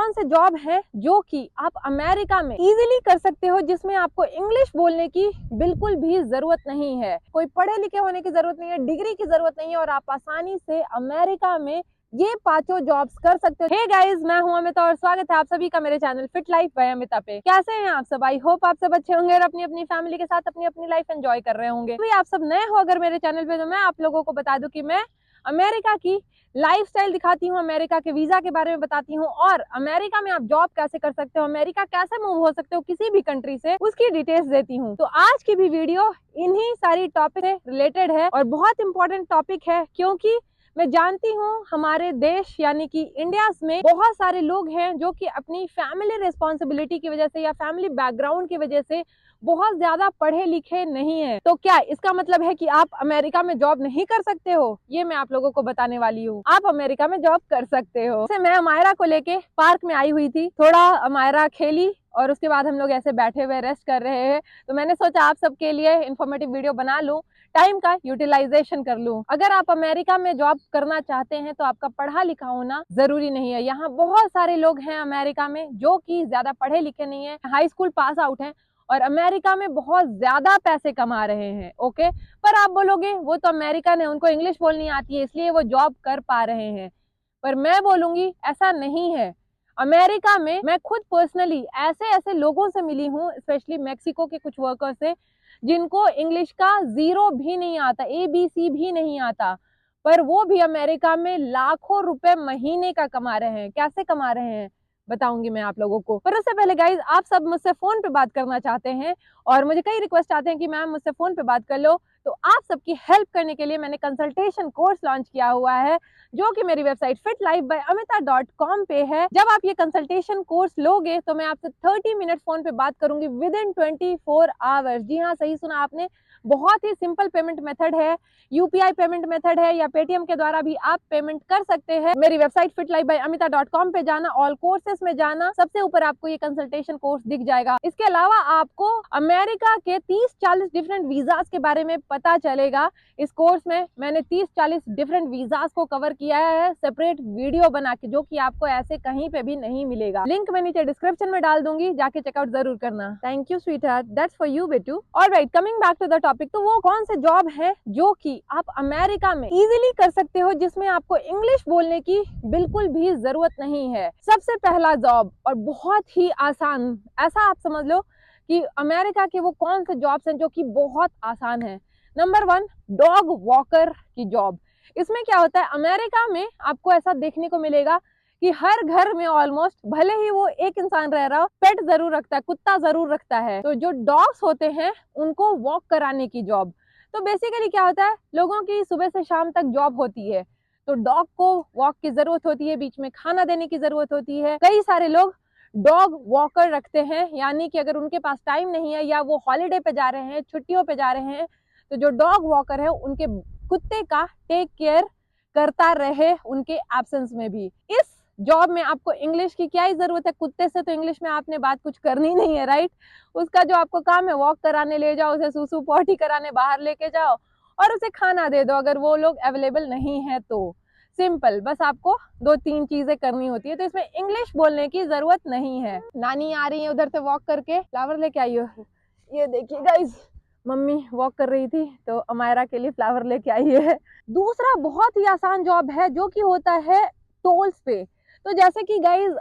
कौन से जॉब है जो कि आप अमेरिका में इजीली कर सकते हो, जिसमें आपको इंग्लिश बोलने की बिल्कुल भी जरूरत नहीं है, कोई पढ़े लिखे होने की जरूरत नहीं है, डिग्री की जरूरत नहीं है, और आप आसानी से अमेरिका में ये पांचों जॉब्स कर सकते हो। हे गाइस, मैं हूं अमिता और स्वागत है आप सभी का मेरे channel fit life by Amita पे। कैसे हैं आप सब? आई होप आप सब अच्छे होंगे और अपनी अपनी फैमिली के साथ अपनी अपनी लाइफ एंजॉय कर रहे होंगे। तो आप सब नए हो अगर मेरे चैनल पे, तो मैं आप लोगों को बता दूं कि मैं अमेरिका की लाइफस्टाइल दिखाती हूँ, अमेरिका के वीजा के बारे में बताती हूँ, और अमेरिका में आप जॉब कैसे कर सकते हो, अमेरिका कैसे मूव हो सकते हो किसी भी कंट्री से, उसकी डिटेल्स देती हूँ। तो आज की भी वीडियो इन्हीं सारी टॉपिक से रिलेटेड है और बहुत इंपॉर्टेंट टॉपिक है, क्योंकि मैं जानती हूँ हमारे देश यानी कि इंडिया में बहुत सारे लोग हैं जो कि अपनी फैमिली रिस्पॉन्सिबिलिटी की वजह से या फैमिली बैकग्राउंड की वजह से बहुत ज्यादा पढ़े लिखे नहीं है। तो क्या इसका मतलब है कि आप अमेरिका में जॉब नहीं कर सकते हो? ये मैं आप लोगों को बताने वाली हूँ। आप अमेरिका में जॉब कर सकते हो। जैसे मैं अमायरा को लेके पार्क में आई हुई थी, थोड़ा अमायरा खेली और उसके बाद हम लोग ऐसे बैठे हुए रेस्ट कर रहे हैं। तो मैंने सोचा आप सबके लिए इंफॉर्मेटिव वीडियो बना लूं, टाइम का यूटिलाइजेशन कर लूं। अगर आप अमेरिका में जॉब करना चाहते हैं तो आपका पढ़ा लिखा होना जरूरी नहीं है। यहाँ बहुत सारे लोग हैं अमेरिका में जो कि ज्यादा पढ़े लिखे नहीं है, हाई स्कूल पास आउट हैं और अमेरिका में बहुत ज्यादा पैसे कमा रहे हैं। ओके, पर आप बोलोगे वो तो अमेरिकन है, उनको इंग्लिश बोलनी आती है इसलिए वो जॉब कर पा रहे हैं। पर मैं बोलूंगी ऐसा नहीं है। अमेरिका में मैं खुद पर्सनली ऐसे ऐसे लोगों से मिली हूँ, स्पेशली मेक्सिको के कुछ वर्कर्स से, जिनको इंग्लिश का जीरो भी नहीं आता, ABC भी नहीं आता, पर वो भी अमेरिका में लाखों रुपए महीने का कमा रहे हैं। कैसे कमा रहे हैं बताऊंगी मैं आप लोगों को। पर उससे पहले गाइज, आप सब मुझसे फोन पे बात करना चाहते हैं और मुझे कई रिक्वेस्ट आते हैं कि मैम मुझसे फोन पे बात कर लो, तो आप सबकी हेल्प करने के लिए मैंने कंसल्टेशन कोर्स लॉन्च किया हुआ है, जो कि मेरी वेबसाइट fitlifebyamita.com पे है। जब आप ये कंसल्टेशन कोर्स लोगे तो मैं आपसे 30 मिनट फोन पे बात करूंगी विद इन 24 आवर्स। जी हाँ, सही सुना आपने, बहुत ही सिंपल पेमेंट मेथड है, यूपीआई पेमेंट मेथड है या पेटीएम के द्वारा भी आप पेमेंट कर सकते हैं। मेरी वेबसाइट fitlifebyamita.com पे जाना, ऑल कोर्सेस में जाना, सबसे ऊपर आपको ये कंसल्टेशन कोर्स दिख जाएगा। इसके अलावा आपको अमेरिका के 30-40 डिफरेंट वीजास के बारे में पता चलेगा। इस कोर्स में मैंने 30-40 डिफरेंट वीजास को कवर किया है सेपरेट वीडियो बना के, जो कि आपको ऐसे कहीं पे भी नहीं मिलेगा। लिंक मैं नीचे डिस्क्रिप्शन में डाल दूंगी, जाके चेकआउट जरूर करना। Thank you sweetheart, that's for you बेटू। Alright, coming back to the topic, तो वो कौन से जॉब है जो कि आप अमेरिका में इजीली कर सकते हो, जिसमें आपको इंग्लिश बोलने की बिल्कुल भी जरूरत नहीं है? सबसे पहला जॉब और बहुत ही आसान, ऐसा आप समझ लो कि अमेरिका के वो कौन से जॉब्स हैं जो कि बहुत आसान है। नंबर 1, डॉग वॉकर की जॉब। इसमें क्या होता है, अमेरिका में आपको ऐसा देखने को मिलेगा कि हर घर में ऑलमोस्ट, भले ही वो एक इंसान रह रहा हो, पेट जरूर रखता है, कुत्ता जरूर रखता है। तो जो डॉग्स होते हैं उनको वॉक कराने की जॉब। तो बेसिकली क्या होता है, लोगों की सुबह से शाम तक जॉब होती है, तो डॉग को वॉक की जरूरत होती है, बीच में खाना देने की जरूरत होती है। कई सारे लोग डॉग वॉकर रखते हैं, यानी कि अगर उनके पास टाइम नहीं है या वो हॉलीडे पे जा रहे हैं, छुट्टियों पे जा रहे हैं, तो जो डॉग वॉकर है उनके कुत्ते का टेक केयर करता रहे उनके एब्सेंस में भी। इस जॉब में आपको इंग्लिश की क्या ही जरूरत है, कुत्ते से तो इंग्लिश में आपने बात कुछ करनी नहीं है, राइट? उसका जो आपको काम है, वॉक कराने ले जाओ, उसे सूसू पॉटी कराने बाहर लेके जाओ और उसे खाना दे दो, अगर वो लोग अवेलेबल नहीं है तो। सिंपल, बस आपको 2-3 चीजें करनी होती है, तो इसमें इंग्लिश बोलने की जरूरत नहीं है। नानी आ रही है उधर से वॉक करके, फ्लावर लेके आई हो। ये देखिए गाइस, मम्मी वॉक कर रही थी तो अमायरा के लिए फ्लावर लेके आई है। दूसरा बहुत ही आसान जॉब है जो कि होता है टोल्स पे। तो जैसे कि गाइस,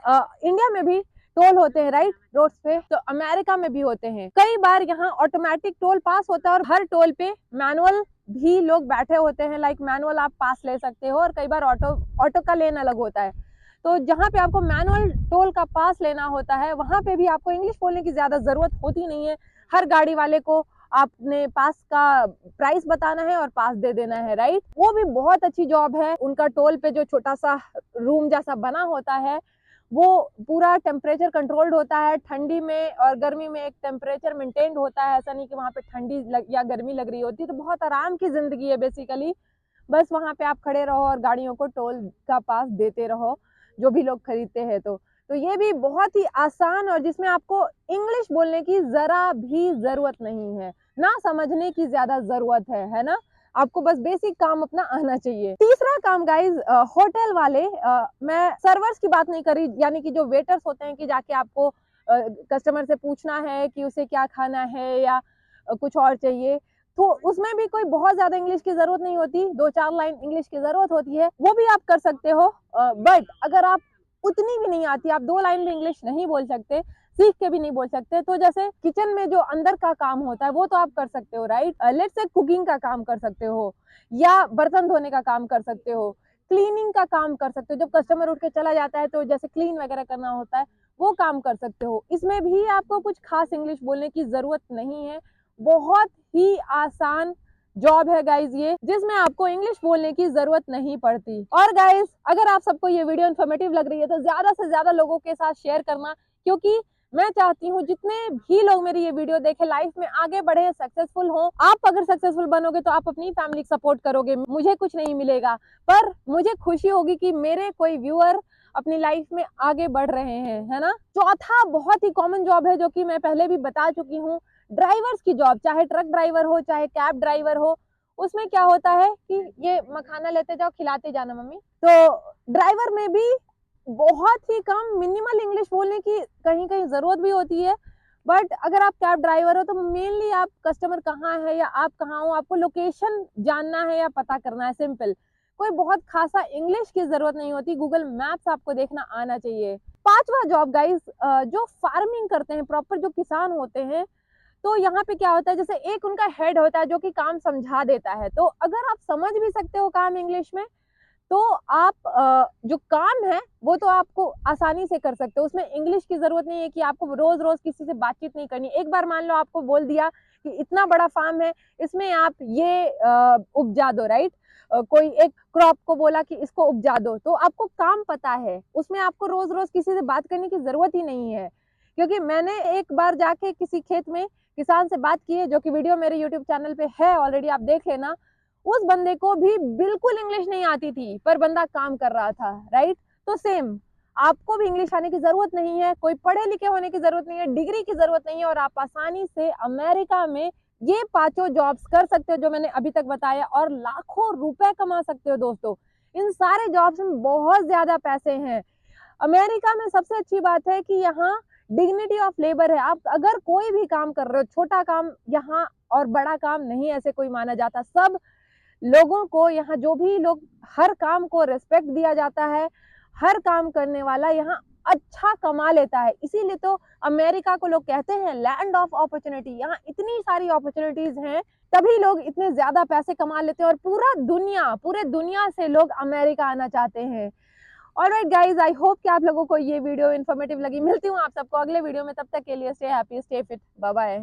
इंडिया में भी टोल होते हैं, राइट, रोड्स पे, तो अमेरिका में भी होते हैं। कई बार यहाँ ऑटोमेटिक टोल पास होता है और हर टोल पे मैनुअल भी लोग बैठे होते हैं, लाइक मैनुअल आप पास ले सकते हो, और कई बार ऑटो का लेन अलग होता है। तो जहाँ पे आपको मैनुअल टोल का पास लेना होता है, वहां पे भी आपको इंग्लिश बोलने की ज्यादा जरूरत होती नहीं है। हर गाड़ी वाले को आपने पास का प्राइस बताना है और पास दे देना है, राइट? वो भी बहुत अच्छी जॉब है। उनका टोल पे जो छोटा सा रूम जैसा बना होता है, वो पूरा टेम्परेचर कंट्रोल्ड होता है, ठंडी में और गर्मी में एक टेम्परेचर मेंटेन्ड होता है। ऐसा नहीं कि वहाँ पे ठंडी या गर्मी लग रही होती है, तो बहुत आराम की जिंदगी है बेसिकली। बस वहाँ पे आप खड़े रहो और गाड़ियों को टोल का पास देते रहो, जो भी लोग खरीदते हैं। तो ये भी बहुत ही आसान और जिसमें आपको इंग्लिश बोलने की जरा भी जरूरत नहीं है, ना समझने की ज्यादा जरूरत है ना? आपको बस बेसिक काम अपना आना चाहिए। तीसरा काम गाइज, होटल वाले, मैं सर्वर्स की बात नहीं कर रही, यानी कि जो वेटर्स होते हैं कि जाके आपको कस्टमर से पूछना है कि उसे क्या खाना है या कुछ और चाहिए, तो उसमें भी कोई बहुत ज्यादा इंग्लिश की जरूरत नहीं होती, 2-4 लाइन इंग्लिश की जरूरत होती है, वो भी आप कर सकते हो। बट अगर आप उतनी भी नहीं आती, आप 2 लाइन भी इंग्लिश नहीं बोल सकते, सीख के भी नहीं बोल सकते, तो जैसे किचन में जो अंदर का काम होता है वो तो आप कर सकते हो, राइट। लेट्स से कुकिंग का काम कर सकते हो, या बर्तन धोने का काम कर सकते हो, क्लीनिंग का काम कर सकते हो, जब कस्टमर उठ के चला जाता है तो जैसे क्लीन वगैरह करना होता है वो काम कर सकते हो। इसमें भी आपको कुछ खास इंग्लिश बोलने की जरूरत नहीं है, बहुत ही आसान जॉब है गाइज ये, जिसमें आपको इंग्लिश बोलने की जरूरत नहीं पड़ती। और गाइज, अगर आप सबको ये वीडियो इन्फॉर्मेटिव लग रही है तो ज्यादा से ज्यादा लोगों के साथ शेयर करना, क्योंकि मैं चाहती हूँ जितने भी लोग मेरी ये वीडियो देखे लाइफ में आगे बढ़े, सक्सेसफुल हो। आप अगर सक्सेसफुल बनोगे तो आप अपनी फैमिली सपोर्ट करोगे, मुझे कुछ नहीं मिलेगा, पर मुझे खुशी होगी कि मेरे कोई व्यूअर अपनी लाइफ में आगे बढ़ रहे हैं, है ना। चौथा बहुत ही कॉमन जॉब है जो कि मैं पहले भी बता चुकी हूँ, ड्राइवर्स की जॉब, चाहे ट्रक ड्राइवर हो चाहे कैब ड्राइवर हो। उसमें क्या होता है कि ये मखाना लेते जाओ खिलाते जाना मम्मी, तो ड्राइवर में भी बहुत ही कम मिनिमल इंग्लिश बोलने की कहीं कहीं जरूरत भी होती है। बट अगर आप कैब ड्राइवर हो तो मेनली आप कस्टमर कहाँ है या आप कहाँ हो, आपको लोकेशन जानना है या पता करना है, सिंपल। कोई बहुत खासा इंग्लिश की जरूरत नहीं होती, गूगल मैप्स आपको देखना आना चाहिए। पांचवा जॉब गाइस, जो फार्मिंग करते हैं, प्रॉपर जो किसान होते हैं, तो यहाँ पे क्या होता है, जैसे एक उनका हेड होता है जो कि काम समझा देता है, तो अगर आप समझ भी सकते हो काम इंग्लिश में तो आप जो काम है वो तो आपको आसानी से कर सकते हो, उसमें इंग्लिश की जरूरत नहीं है कि आपको रोज रोज किसी से बातचीत नहीं करनी। एक बार मान लो आपको बोल दिया कि इतना बड़ा फार्म है, इसमें आप ये उपजा दो, राइट। कोई एक क्रॉप को बोला कि इसको उपजा दो, तो आपको काम पता है, उसमें आपको रोज रोज किसी से बात करने की जरूरत ही नहीं है। क्योंकि मैंने एक बार जाके किसी खेत में किसान से बात की है, जो कि वीडियो मेरे यूट्यूब चैनल पे है ऑलरेडी, आप देख लेना। उस बंदे को भी बिल्कुल इंग्लिश नहीं आती थी, पर बंदा काम कर रहा था, राइट। तो सेम आपको भी इंग्लिश आने की जरूरत नहीं है, कोई पढ़े लिखे होने की जरूरत नहीं है, डिग्री की जरूरत नहीं है, और आप आसानी से अमेरिका में ये पांचों जॉब्स कर सकते हो जो मैंने अभी तक बताया, और लाखों रुपए कमा सकते हो दोस्तों। इन सारे जॉब्स में बहुत ज्यादा पैसे हैं। अमेरिका में सबसे अच्छी बात है कि यहाँ डिग्निटी ऑफ लेबर है। आप अगर कोई भी काम कर रहे हो, छोटा काम यहाँ और बड़ा काम नहीं ऐसे कोई माना जाता, सब लोगों को यहाँ, जो भी लोग, हर काम को रिस्पेक्ट दिया जाता है, हर काम करने वाला यहाँ अच्छा कमा लेता है। इसीलिए तो अमेरिका को लोग कहते हैं लैंड ऑफ अपॉर्चुनिटी। यहाँ इतनी सारी अपॉर्चुनिटीज हैं, तभी लोग इतने ज्यादा पैसे कमा लेते हैं, और पूरे दुनिया से लोग अमेरिका आना चाहते हैं। ऑलराइट गाइज, आई होप कि आप लोगों को ये वीडियो इन्फॉर्मेटिव लगी। मिलती हूँ आप सबको अगले वीडियो में, तब तक के लिए stay happy, stay fit, bye bye.